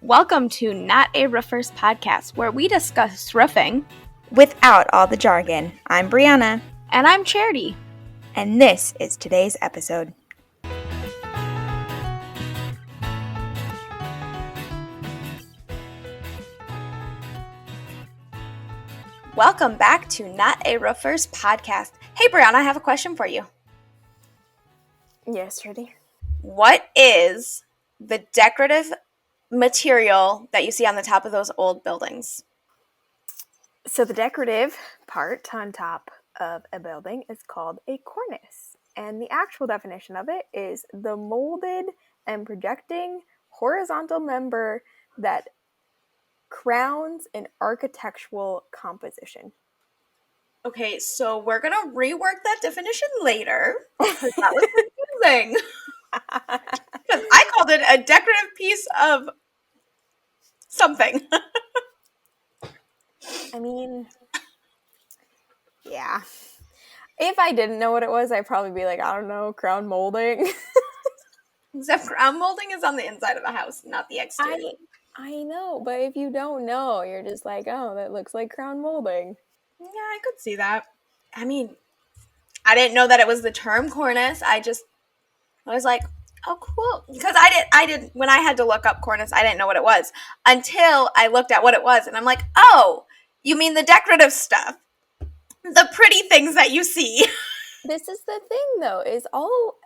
Welcome to Not a Roofers podcast, where we discuss roofing without all the jargon. I'm Brianna. And I'm Charity. And this is today's episode. Welcome back to Not a Roofers podcast. Hey, Brianna, I have a question for you. Yes, Charity. What is the decorative material that you see on the top of those old buildings? So the decorative part on top of a building is called a cornice. And the actual definition of it is the molded and projecting horizontal member that crowns an architectural composition. Okay, so we're going to rework that definition later, because that was confusing. Because I called it a decorative piece of something. I mean, yeah. If I didn't know what it was, I'd probably be like, I don't know, crown molding. Except crown molding is on the inside of the house, not the exterior. I know, but if you don't know, you're just like, oh, that looks like crown molding. Yeah, I could see that. I mean, I didn't know that it was the term cornice. I was like, oh, cool. Because I didn't, when I had to look up cornice, I didn't know what it was until I looked at what it was. And I'm like, oh, you mean the decorative stuff. The pretty things that you see. This is the thing, though, is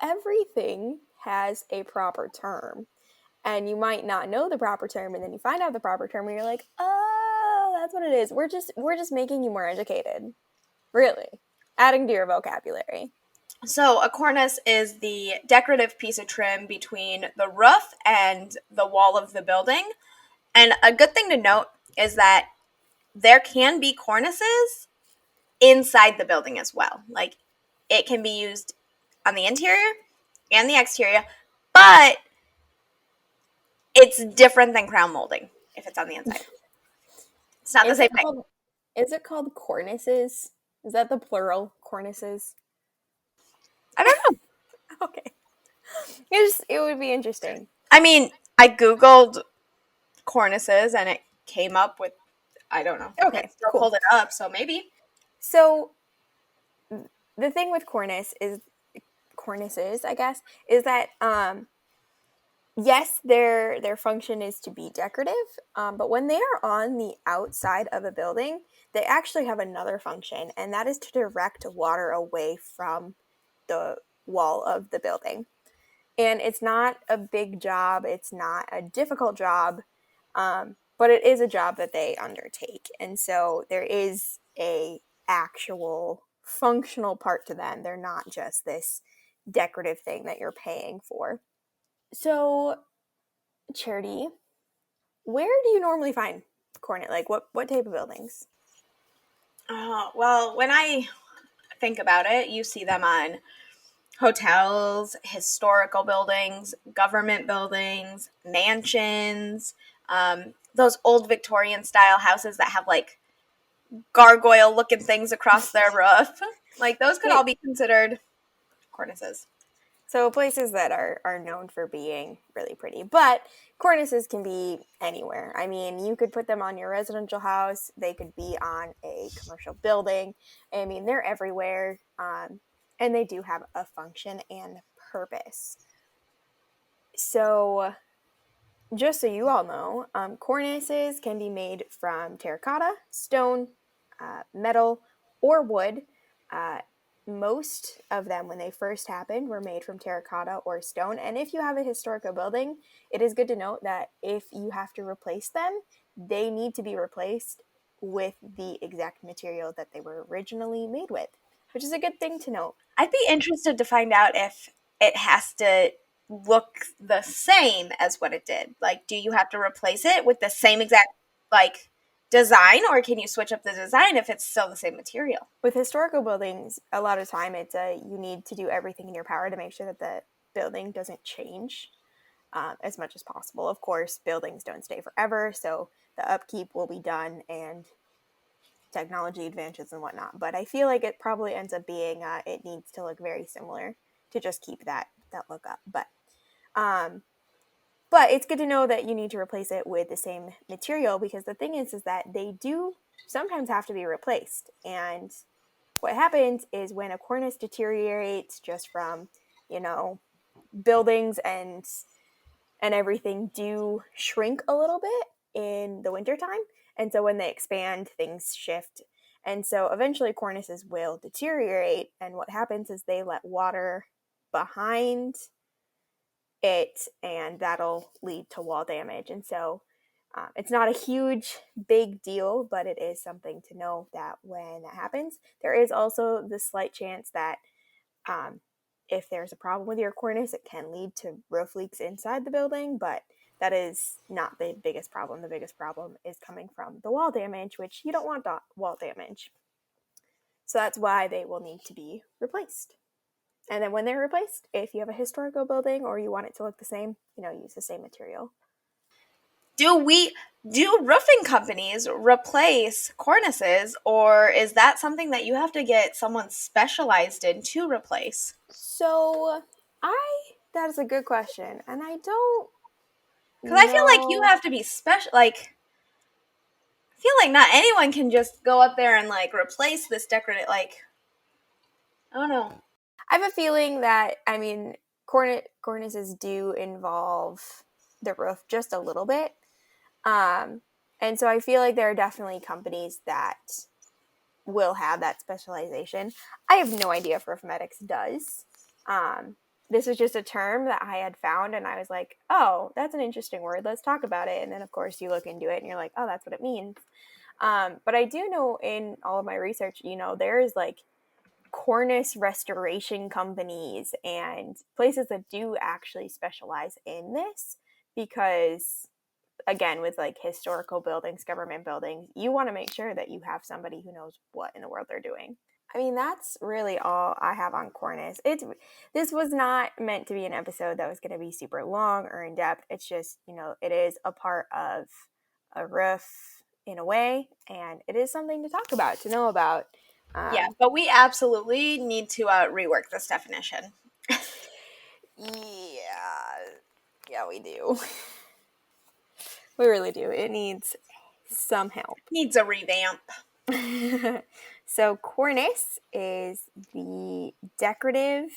everything has a proper term. And you might not know the proper term, and then you find out the proper term, and you're like, oh, that's what it is. We're just making you more educated. Really. Adding to your vocabulary. So a cornice is the decorative piece of trim between the roof and the wall of the building. And a good thing to note is that there can be cornices inside the building as well. Like, it can be used on the interior and the exterior, but it's different than crown molding if it's on the inside. It's not the same thing. Is it called cornices? Is that the plural, cornices? I don't know. Okay. It would be interesting. I mean, I Googled cornices and it came up with, I don't know. Okay, I still cool. pulled it up, so maybe. So the thing with cornices, I guess, is that yes, their function is to be decorative, but when they are on the outside of a building, they actually have another function, and that is to direct water away from the wall of the building. And it's not a big job, it's not a difficult job, but it is a job that they undertake. And so there is a actual functional part to them. They're not just this decorative thing that you're paying for. So, Charity, where do you normally find cornice? Like, what type of buildings? Well, when I think about it, you see them on hotels, historical buildings, government buildings, mansions, those old Victorian style houses that have like gargoyle looking things across their roof. Like, those could all be considered cornices. So places that are known for being really pretty. But cornices can be anywhere. I mean, you could put them on your residential house. They could be on a commercial building. I mean, they're everywhere. And they do have a function and purpose. So just so you all know, cornices can be made from terracotta, stone, metal, or wood. Most of them, when they first happened, were made from terracotta or stone. And if you have a historical building, it is good to note that if you have to replace them, they need to be replaced with the exact material that they were originally made with, which is a good thing to note. I'd be interested to find out if it has to look the same as what it did. Like, do you have to replace it with the same exact, like, design, or can you switch up the design if it's still the same material? With historical buildings, a lot of time you need to do everything in your power to make sure that the building doesn't change as much as possible. Of course, buildings don't stay forever, so the upkeep will be done and technology advances and whatnot. But I feel like it probably ends up being it needs to look very similar to just keep that look up. But But it's good to know that you need to replace it with the same material, because the thing is that they do sometimes have to be replaced. And what happens is when a cornice deteriorates just from, buildings and everything do shrink a little bit in the wintertime. And so when they expand, things shift. And so eventually cornices will deteriorate. And what happens is they let water behind it, and that'll lead to wall damage. And so it's not a huge, big deal, but it is something to know that when that happens, there is also the slight chance that if there's a problem with your cornice, it can lead to roof leaks inside the building, but that is not the biggest problem. The biggest problem is coming from the wall damage, which you don't want wall damage. So that's why they will need to be replaced. And then when they're replaced, if you have a historical building or you want it to look the same, use the same material. Do roofing companies replace cornices, or is that something that you have to get someone specialized in to replace? So that is a good question, and I don't Because I feel like you know. have to be special. Like, I feel like not anyone can just go up there and like replace this decorative. Like, I don't know. I have a feeling that, cornices do involve the roof just a little bit. And so I feel like there are definitely companies that will have that specialization. I have no idea if Roofmedics does. This was just a term that I had found, and I was like, oh, that's an interesting word. Let's talk about it. And then, of course, you look into it, and you're like, oh, that's what it means. But I do know in all of my research, there's like Cornice Restoration companies and places that do actually specialize in this, because again, with like historical buildings, government buildings, you want to make sure that you have somebody who knows what in the world they're doing. That's really all I have on cornice. This was not meant to be an episode that was going to be super long or in depth. It's just, it is a part of a roof in a way, and it is something to talk about, to know about. Yeah, but we absolutely need to rework this definition. Yeah, we do. We really do. It needs some help. Needs a revamp. So cornice is the decorative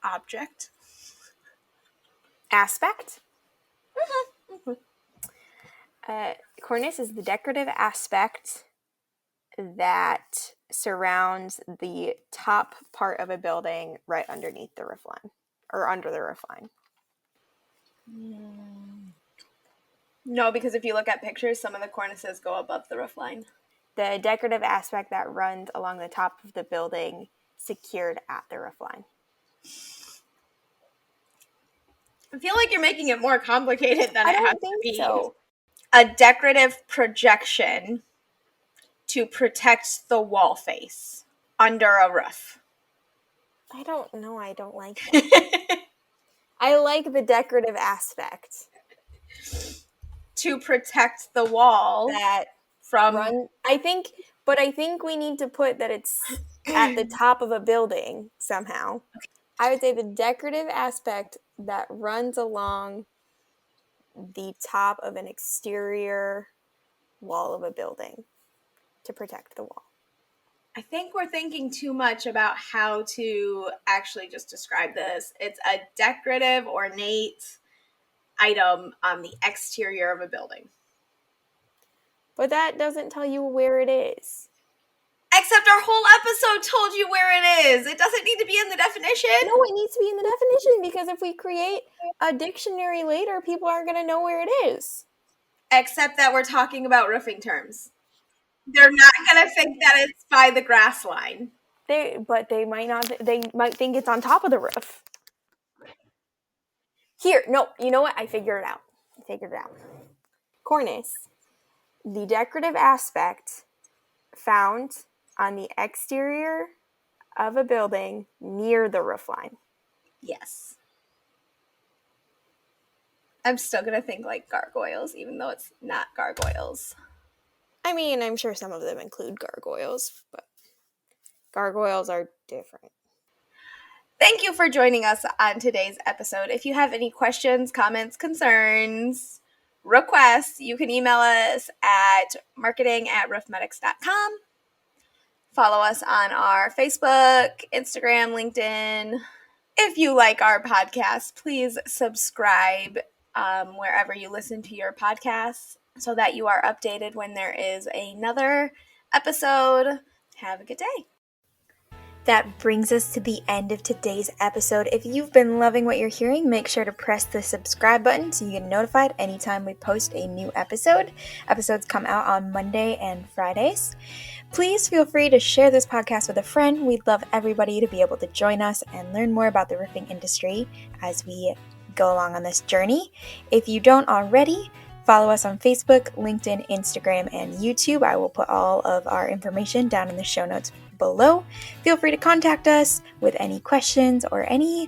Object. aspect. Cornice is the decorative aspect that surrounds the top part of a building right underneath the roof line, or under the roof line. No, because if you look at pictures, some of the cornices go above the roof line. The decorative aspect that runs along the top of the building, secured at the roof line. I feel like you're making it more complicated than I it has don't to think be. so. A decorative projection to protect the wall face under a roof. I don't know. I don't like that. I like the decorative aspect. To protect the wall That from... I think we need to put that it's at the top of a building somehow. I would say the decorative aspect that runs along the top of an exterior wall of a building to protect the wall. I think we're thinking too much about how to actually just describe this. It's a decorative, ornate item on the exterior of a building. But that doesn't tell you where it is. Except our whole episode told you where it is. It doesn't need to be in the definition. No, it needs to be in the definition, because if we create a dictionary later, people aren't going to know where it is. Except that we're talking about roofing terms. They're not going to think that it's by the grass line. But they might not. They might think it's on top of the roof. Here, no, you know what? I figured it out. Cornice, the decorative aspect found on the exterior of a building near the roof line. Yes. I'm still going to think like gargoyles, even though it's not gargoyles. I'm sure some of them include gargoyles, but gargoyles are different. Thank you for joining us on today's episode. If you have any questions, comments, concerns, requests, you can email us at marketing@roofmedics.com. Follow us on our Facebook, Instagram, LinkedIn. If you like our podcast, please subscribe wherever you listen to your podcasts so that you are updated when there is another episode. Have a good day. That brings us to the end of today's episode. If you've been loving what you're hearing, make sure to press the subscribe button so you get notified anytime we post a new episode. Episodes come out on Monday and Fridays. Please feel free to share this podcast with a friend. We'd love everybody to be able to join us and learn more about the roofing industry as we go along on this journey. If you don't already, follow us on Facebook, LinkedIn, Instagram, and YouTube. I will put all of our information down in the show notes below. Feel free to contact us with any questions or any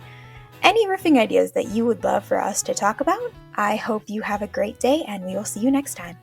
roofing ideas that you would love for us to talk about. I hope you have a great day, and we will see you next time.